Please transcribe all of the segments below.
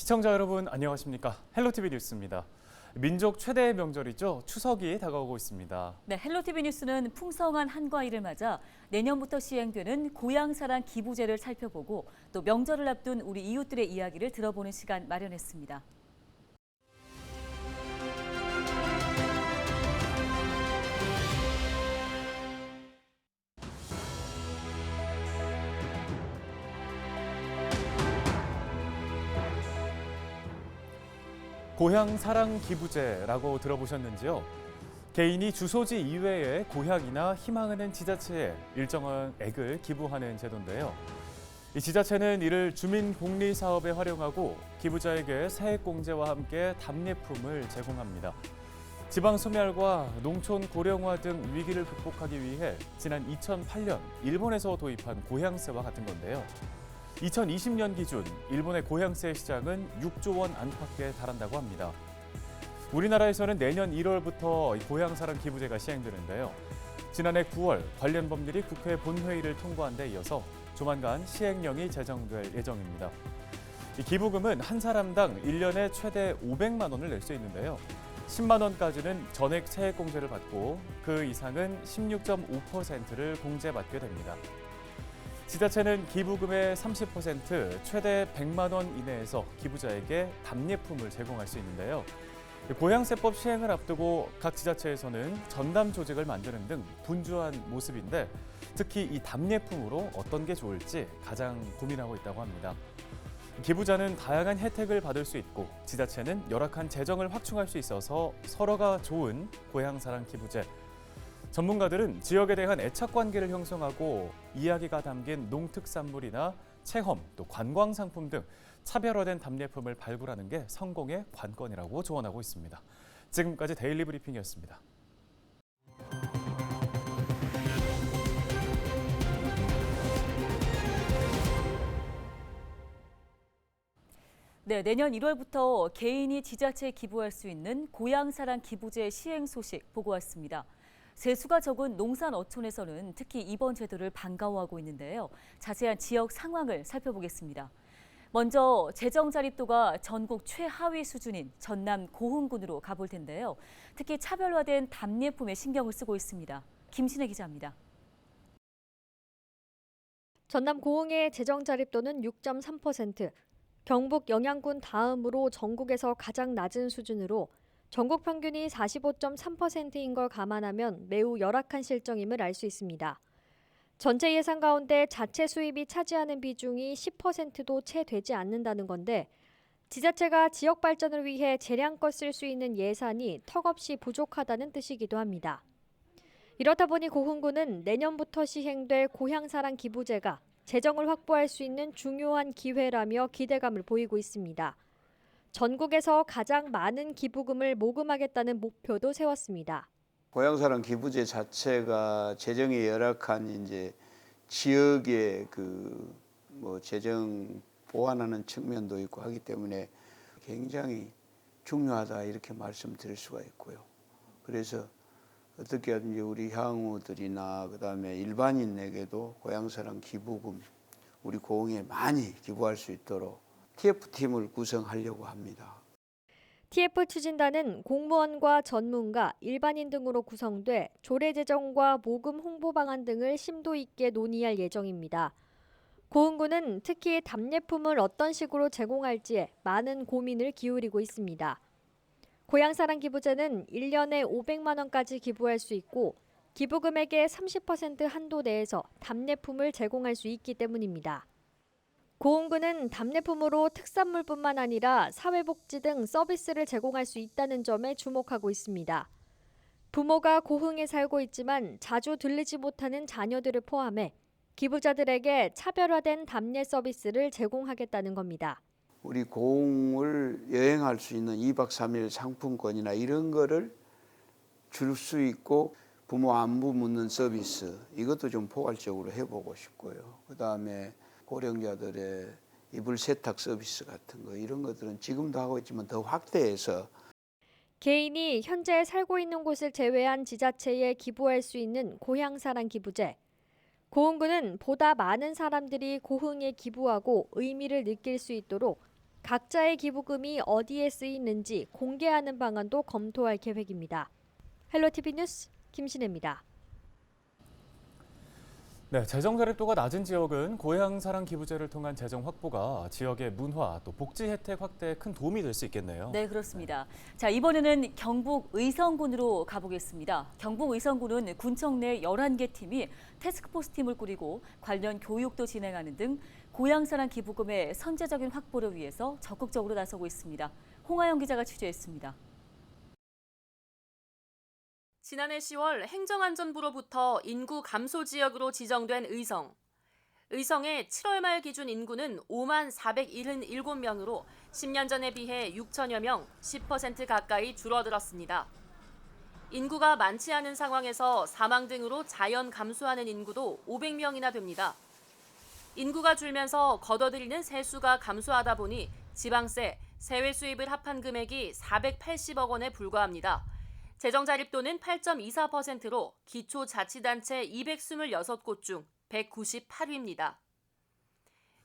시청자 여러분 안녕하십니까? 헬로티비 뉴스입니다. 민족 최대의 명절이죠. 추석이 다가오고 있습니다. 네, 헬로티비 뉴스는 풍성한 한가위를 맞아 내년부터 시행되는 고향사랑 기부제를 살펴보고 또 명절을 앞둔 우리 이웃들의 이야기를 들어보는 시간 마련했습니다. 고향 사랑 기부제라고 들어보셨는지요? 개인이 주소지 이외에 고향이나 희망하는 지자체에 일정한 액을 기부하는 제도인데요. 이 지자체는 이를 주민 복리 사업에 활용하고 기부자에게 세액공제와 함께 답례품을 제공합니다. 지방 소멸과 농촌 고령화 등 위기를 극복하기 위해 지난 2008년 일본에서 도입한 고향세와 같은 건데요. 2020년 기준 일본의 고향세 시장은 6조 원 안팎에 달한다고 합니다. 우리나라에서는 내년 1월부터 고향사랑 기부제가 시행되는데요. 지난해 9월 관련 법률이 국회 본회의를 통과한 데 이어서 조만간 시행령이 제정될 예정입니다. 이 기부금은 한 사람당 1년에 최대 500만 원을 낼 수 있는데요. 10만 원까지는 전액 세액공제를 받고 그 이상은 16.5%를 공제받게 됩니다. 지자체는 기부금의 30% 최대 100만 원 이내에서 기부자에게 답례품을 제공할 수 있는데요. 고향세법 시행을 앞두고 각 지자체에서는 전담 조직을 만드는 등 분주한 모습인데 특히 이 답례품으로 어떤 게 좋을지 가장 고민하고 있다고 합니다. 기부자는 다양한 혜택을 받을 수 있고 지자체는 열악한 재정을 확충할 수 있어서 서로가 좋은 고향사랑 기부제. 전문가들은 지역에 대한 애착 관계를 형성하고 이야기가 담긴 농특산물이나 체험, 또 관광 상품 등 차별화된 답례품을 발굴하는 게 성공의 관건이라고 조언하고 있습니다. 지금까지 데일리 브리핑이었습니다. 네, 내년 1월부터 개인이 지자체에 기부할 수 있는 고향사랑 기부제 시행 소식 보고 왔습니다. 세수가 적은 농산 어촌에서는 특히 이번 제도를 반가워하고 있는데요. 자세한 지역 상황을 살펴보겠습니다. 먼저 재정 자립도가 전국 최하위 수준인 전남 고흥군으로 가볼 텐데요. 특히 차별화된 답례품에 신경을 쓰고 있습니다. 김신혜 기자입니다. 전남 고흥의 재정 자립도는 6.3%, 경북 영양군 다음으로 전국에서 가장 낮은 수준으로 전국 평균이 45.3%인 걸 감안하면 매우 열악한 실정임을 알 수 있습니다. 전체 예산 가운데 자체 수입이 차지하는 비중이 10%도 채 되지 않는다는 건데 지자체가 지역 발전을 위해 재량껏 쓸 수 있는 예산이 턱없이 부족하다는 뜻이기도 합니다. 이렇다 보니 고흥군은 내년부터 시행될 고향사랑 기부제가 재정을 확보할 수 있는 중요한 기회라며 기대감을 보이고 있습니다. 전국에서 가장 많은 기부금을 모금하겠다는 목표도 세웠습니다. 고향사랑 기부제 자체가 재정이 열악한 이제 지역의 재정 보완하는 측면도 있고 하기 때문에 굉장히 중요하다 이렇게 말씀드릴 수가 있고요. 그래서 어떻게 하든지 우리 향후들이나 그다음에 일반인에게도 고향사랑 기부금 우리 고흥에 많이 기부할 수 있도록 TF팀을 구성하려고 합니다. TF 추진단은 공무원과 전문가, 일반인 등으로 구성돼 조례 제정과 모금 홍보 방안 등을 심도 있게 논의할 예정입니다. 고흥군은 특히 답례품을 어떤 식으로 제공할지에 많은 고민을 기울이고 있습니다. 고향사랑 기부제는 1년에 500만 원까지 기부할 수 있고 기부금액의 30% 한도 내에서 답례품을 제공할 수 있기 때문입니다. 고흥군은 답례품으로 특산물뿐만 아니라 사회복지 등 서비스를 제공할 수 있다는 점에 주목하고 있습니다. 부모가 고흥에 살고 있지만 자주 들르지 못하는 자녀들을 포함해 기부자들에게 차별화된 답례 서비스를 제공하겠다는 겁니다. 우리 고흥을 여행할 수 있는 2박 3일 상품권이나 이런 거를 줄 수 있고 부모 안부 묻는 서비스 이것도 좀 포괄적으로 해보고 싶고요. 그다음에 고령자들의 이불 세탁 서비스 같은 거 이런 것들은 지금도 하고 있지만 더 확대해서 개인이 현재 살고 있는 곳을 제외한 지자체에 기부할 수 있는 고향사랑 기부제. 고흥군은 보다 많은 사람들이 고흥에 기부하고 의미를 느낄 수 있도록 각자의 기부금이 어디에 쓰이는지 공개하는 방안도 검토할 계획입니다. 헬로티비 뉴스 김신혜입니다. 네, 재정 자립도가 낮은 지역은 고향사랑 기부제를 통한 재정 확보가 지역의 문화 또 복지 혜택 확대에 큰 도움이 될 수 있겠네요. 네, 그렇습니다. 자, 이번에는 경북 의성군으로 가보겠습니다. 경북 의성군은 군청 내 11개 팀이 태스크포스 팀을 꾸리고 관련 교육도 진행하는 등 고향사랑 기부금의 선제적인 확보를 위해서 적극적으로 나서고 있습니다. 홍하영 기자가 취재했습니다. 지난해 10월 행정안전부로부터 인구 감소 지역으로 지정된 의성. 의성의 7월 말 기준 인구는 5만 477명으로 10년 전에 비해 6천여 명, 10% 가까이 줄어들었습니다. 인구가 많지 않은 상황에서 사망 등으로 자연 감소하는 인구도 500명이나 됩니다. 인구가 줄면서 걷어들이는 세수가 감소하다 보니 지방세, 세외 수입을 합한 금액이 480억 원에 불과합니다. 재정 자립도는 8.24%로 기초자치단체 226곳 중 198위입니다.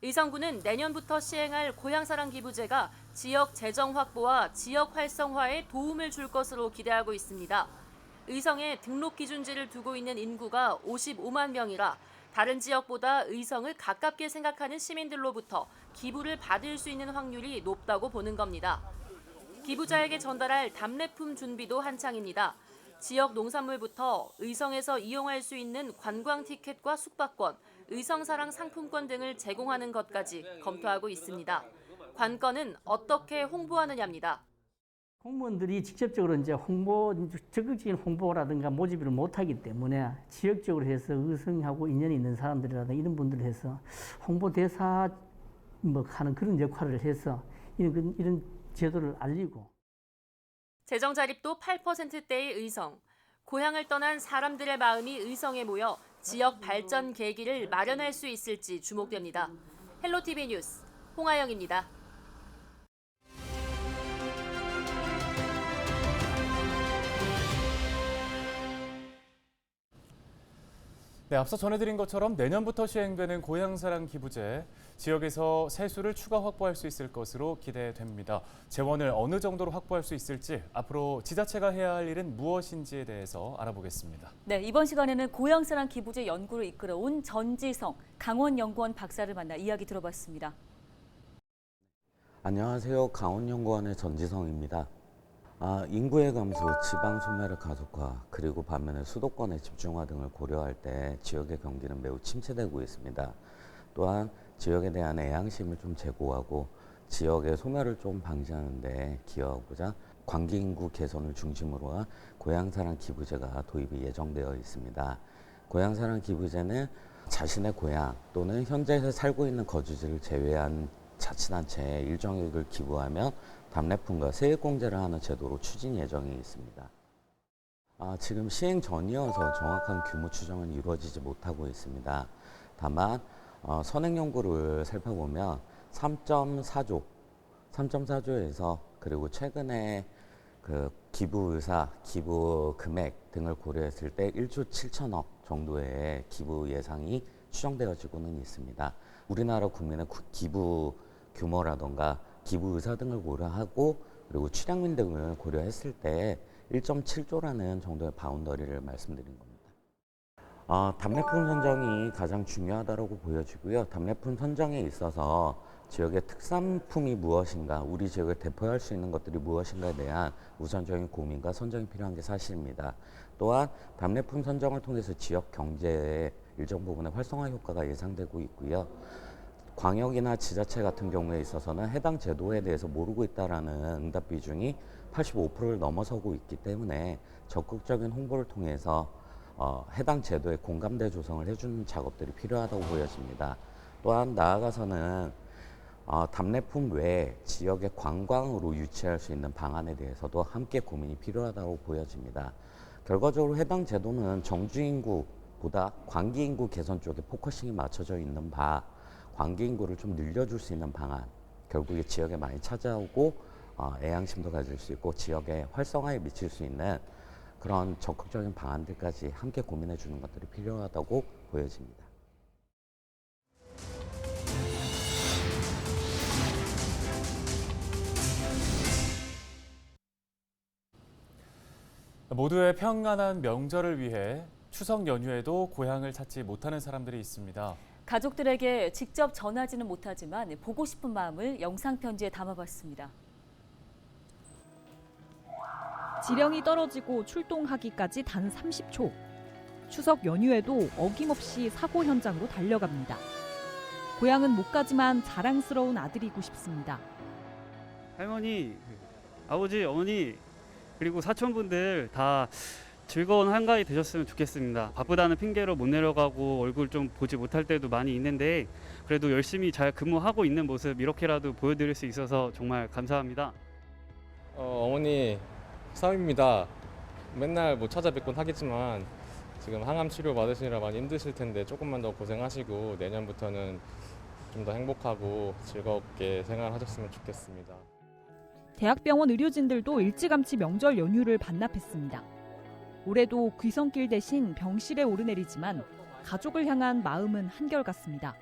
의성군은 내년부터 시행할 고향사랑 기부제가 지역 재정 확보와 지역 활성화에 도움을 줄 것으로 기대하고 있습니다. 의성에 등록 기준지를 두고 있는 인구가 55만 명이라 다른 지역보다 의성을 가깝게 생각하는 시민들로부터 기부를 받을 수 있는 확률이 높다고 보는 겁니다. 기부자에게 전달할 답례품 준비도 한창입니다. 지역 농산물부터 의성에서 이용할 수 있는 관광 티켓과 숙박권, 의성사랑 상품권 등을 제공하는 것까지 검토하고 있습니다. 관건은 어떻게 홍보하느냐입니다. 공무원들이 직접적으로 이제 적극적인 홍보라든가 모집을 못하기 때문에 지역적으로 해서 의성하고 인연이 있는 사람들이라든가 이런 분들을 해서 홍보 대사 하는 그런 역할을 해서 이런 제도를 알리고. 재정 자립도 8%대의 의성. 고향을 떠난 사람들의 마음이 의성에 모여 지역 발전 계기를 마련할 수 있을지 주목됩니다. 헬로티비 뉴스 홍하영입니다. 네, 앞서 전해드린 것처럼 내년부터 시행되는 고향사랑 기부제, 지역에서 세수를 추가 확보할 수 있을 것으로 기대됩니다. 재원을 어느 정도로 확보할 수 있을지, 앞으로 지자체가 해야 할 일은 무엇인지에 대해서 알아보겠습니다. 네, 이번 시간에는 고향사랑 기부제 연구를 이끌어온 전지성 강원연구원 박사를 만나 이야기 들어봤습니다. 안녕하세요. 강원연구원의 전지성입니다. 인구의 감소, 지방 소멸의 가속화, 그리고 반면에 수도권의 집중화 등을 고려할 때 지역의 경기는 매우 침체되고 있습니다. 또한 지역에 대한 애향심을 좀 제고하고 지역의 소멸을 좀 방지하는 데 기여하고자 관기 인구 개선을 중심으로 한 고향사랑 기부제가 도입이 예정되어 있습니다. 고향사랑 기부제는 자신의 고향 또는 현재 살고 있는 거주지를 제외한 자치단체에 일정액을 기부하면 답례품과 세액공제를 하는 제도로 추진 예정이 있습니다. 지금 시행 전이어서 정확한 규모 추정은 이루어지지 못하고 있습니다. 다만 선행 연구를 살펴보면 3.4조에서 그리고 최근에 그 기부 의사, 기부 금액 등을 고려했을 때 1조 7천억 정도의 기부 예상이 추정되어지고는 있습니다. 우리나라 국민의 기부 규모라던가 기부 의사 등을 고려하고 그리고 출향민 등을 고려했을 때 1.7조라는 정도의 바운더리를 말씀드린 겁니다. 답례품 선정이 가장 중요하다고 보여지고요. 답례품 선정에 있어서 지역의 특산품이 무엇인가, 우리 지역을 대표할 수 있는 것들이 무엇인가에 대한 우선적인 고민과 선정이 필요한 게 사실입니다. 또한 답례품 선정을 통해서 지역 경제의 일정 부분의 활성화 효과가 예상되고 있고요. 광역이나 지자체 같은 경우에 있어서는 해당 제도에 대해서 모르고 있다라는 응답 비중이 85%를 넘어서고 있기 때문에 적극적인 홍보를 통해서 해당 제도의 공감대 조성을 해주는 작업들이 필요하다고 보여집니다. 또한 나아가서는 답례품 외에 지역의 관광으로 유치할 수 있는 방안에 대해서도 함께 고민이 필요하다고 보여집니다. 결과적으로 해당 제도는 정주 인구보다 관기 인구 개선 쪽에 포커싱이 맞춰져 있는 바 관기 인구를 좀 늘려줄 수 있는 방안, 결국에 지역에 많이 찾아오고 애향심도 가질 수 있고 지역의 활성화에 미칠 수 있는 그런 적극적인 방안들까지 함께 고민해 주는 것들이 필요하다고 보여집니다. 모두의 평안한 명절을 위해 추석 연휴에도 고향을 찾지 못하는 사람들이 있습니다. 가족들에게 직접 전하지는 못하지만 보고 싶은 마음을 영상편지에 담아봤습니다. 지령이 떨어지고 출동하기까지 단 30초. 추석 연휴에도 어김없이 사고 현장으로 달려갑니다. 고향은 못 가지만 자랑스러운 아들이고 싶습니다. 할머니, 아버지, 어머니 그리고 사촌분들 다 즐거운 한가위 되셨으면 좋겠습니다. 바쁘다는 핑계로 못 내려가고 얼굴 좀 보지 못할 때도 많이 있는데 그래도 열심히 잘 근무하고 있는 모습 이렇게라도 보여드릴 수 있어서 정말 감사합니다. 어머니 사위입니다. 맨날 뭐 찾아뵙곤 하겠지만 지금 항암 치료 받으시느라 많이 힘드실 텐데 조금만 더 고생하시고 내년부터는 좀 더 행복하고 즐겁게 생활하셨으면 좋겠습니다. 대학병원 의료진들도 일찌감치 명절 연휴를 반납했습니다. 올해도 귀성길 대신 병실에 오르내리지만 가족을 향한 마음은 한결같습니다.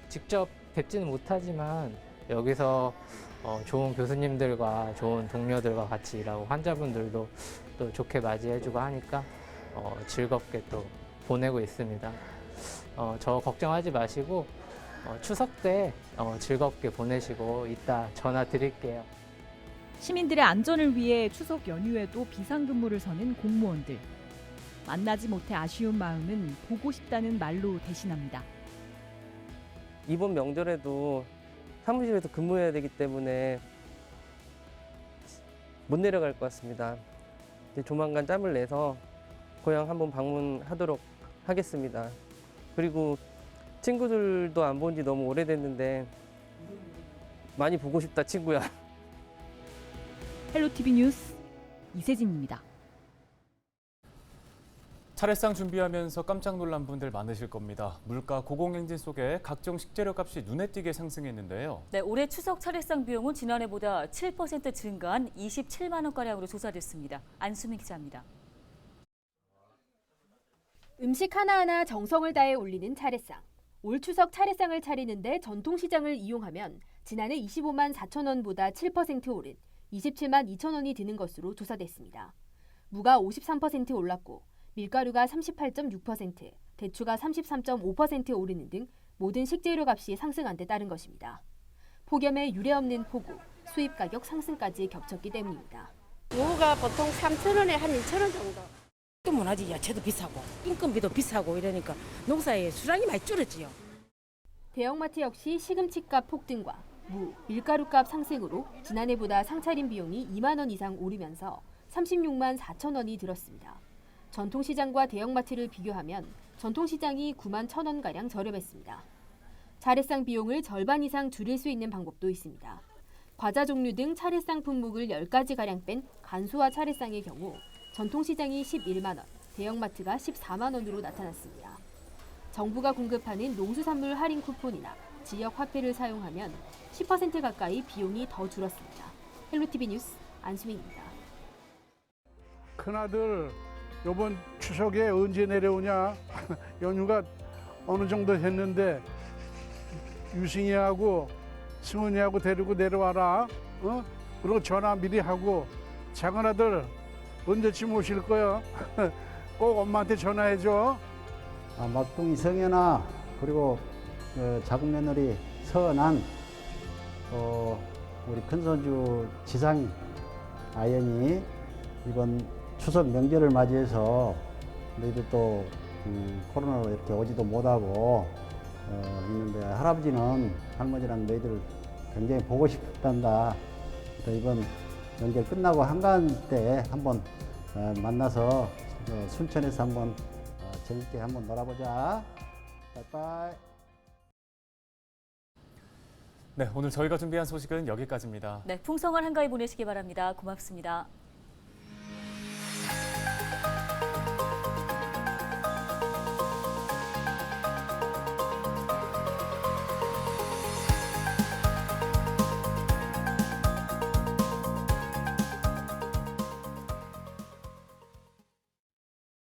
직접 뵙지는 못하지만 여기서 좋은 교수님들과 좋은 동료들과 같이 일하고 환자분들도 또 좋게 맞이해주고 하니까 즐겁게 또 보내고 있습니다. 저 걱정하지 마시고 추석 때 즐겁게 보내시고 이따 전화 드릴게요. 시민들의 안전을 위해 추석 연휴에도 비상근무를 서는 공무원들. 만나지 못해 아쉬운 마음은 보고 싶다는 말로 대신합니다. 이번 명절에도 사무실에서 근무해야 되기 때문에 못 내려갈 것 같습니다. 이제 조만간 짬을 내서 고향 한번 방문하도록 하겠습니다. 그리고 친구들도 안 본 지 너무 오래됐는데 많이 보고 싶다, 친구야. 헬로티비 뉴스 이세진입니다. 차례상 준비하면서 깜짝 놀란 분들 많으실 겁니다. 물가 고공행진 속에 각종 식재료 값이 눈에 띄게 상승했는데요. 네, 올해 추석 차례상 비용은 지난해보다 7% 증가한 27만 원가량으로 조사됐습니다. 안수민 기자입니다. 음식 하나하나 정성을 다해 올리는 차례상. 올 추석 차례상을 차리는데 전통시장을 이용하면 지난해 25만 4천 원보다 7% 오른 27만 2천 원이 드는 것으로 조사됐습니다. 무가 53% 올랐고 밀가루가 38.6%, 대추가 33.5% 오르는 등 모든 식재료 값이 상승한 데 따른 것입니다. 폭염에 유례없는 폭우, 수입 가격 상승까지 겹쳤기 때문입니다. 무가 보통 3,000원에 한 2,000원 정도. 문화지 야채도 비싸고 인건비도 비싸고 이러니까 농사의 수량이 많이 줄었지요. 대형마트 역시 시금치값 폭등과 무, 밀가루값 상승으로 지난해보다 상차림 비용이 2만 원 이상 오르면서 36만 4천 원이 들었습니다. 전통시장과 대형마트를 비교하면 전통시장이 9만 1천 원가량 저렴했습니다. 차례상 비용을 절반 이상 줄일 수 있는 방법도 있습니다. 과자 종류 등 차례상 품목을 10가지가량 뺀 간소화 차례상의 경우 전통시장이 11만 원, 대형마트가 14만 원으로 나타났습니다. 정부가 공급하는 농수산물 할인 쿠폰이나 지역 화폐를 사용하면 10% 가까이 비용이 더 줄었습니다. 헬로티비 뉴스 안수민입니다. 큰아들, 이번 추석에 언제 내려오냐? 연휴가 어느 정도 됐는데 유승이하고 승훈이하고 데리고 내려와라. 그리고 전화 미리 하고 작은아들 언제쯤 오실 거야? 꼭 엄마한테 전화해줘. 막둥이 성현아, 그리고 작은 며느리 서은안, 우리 큰손주 지상이, 아연이 이번 추석 명절을 맞이해서 너희들 또 코로나로 이렇게 오지도 못하고 있는데 할아버지는 할머니랑 너희들 굉장히 보고 싶단다. 이번 명절 끝나고 한가한 때 한번 만나서 순천에서 한번 재밌게 한번 놀아보자. 빠이빠이. 네, 오늘 저희가 준비한 소식은 여기까지입니다. 네, 풍성한 한가위 보내시기 바랍니다. 고맙습니다.